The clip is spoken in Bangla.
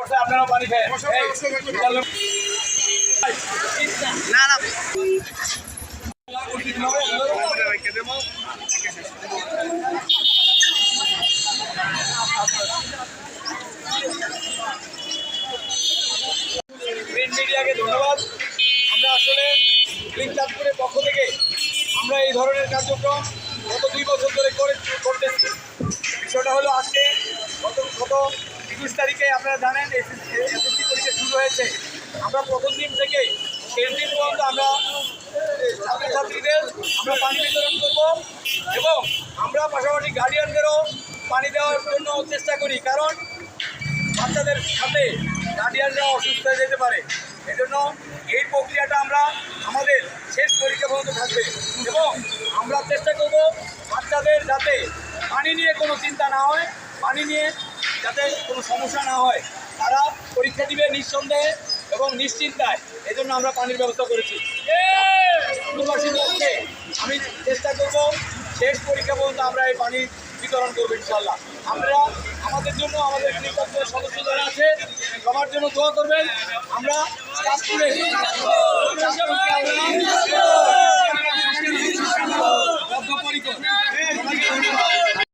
করছে, আপনারাও পানি খায় না না প্রিন্ট মিডিয়াকে ধন্যবাদ। আমরা আসলে ক্লিন চাঁদপুরের পক্ষ থেকে আমরা এই ধরনের কার্যক্রম গত 2 বছর ধরে করতেছি। বিষয়টা হলো আজকে গত 21 তারিখে আপনারা জানেন এসএসসি পরীক্ষা শুরু হয়েছে। আমরা প্রথম দিন থেকে শেষ দিন পর্যন্ত আমরা ছাত্রছাত্রীদের আমরা পানি বিতরণ করব এবং আমরা পাশাপাশি গার্ডিয়ানদেরও পানি দেওয়ার জন্য চেষ্টা করি, কারণ বাচ্চাদের সাথে গার্ডিয়ানরা অসুস্থ হয়ে যেতে পারে। এজন্য এই প্রক্রিয়াটা আমরা আমাদের শেষ পরীক্ষা পর্যন্ত থাকবে এবং আমরা চেষ্টা করব বাচ্চাদের যাতে পানি নিয়ে কোনো চিন্তা না হয়, পানি নিয়ে যাতে কোনো সমস্যা না হয়, তারা পরীক্ষা দিবে নিঃসন্দেহে এবং নিশ্চিন্তায়। এজন্য আমরা পানির ব্যবস্থা করেছি। আমি চেষ্টা করব শেষ পরীক্ষা পর্যন্ত আমরা এই পানি বিতরণ করবো ইনশাল্লাহ। আমরা আমাদের জন্য আমাদের ক্লিনিকের সদস্য যারা আছে সবার জন্য দোয়া করবেন। আমরা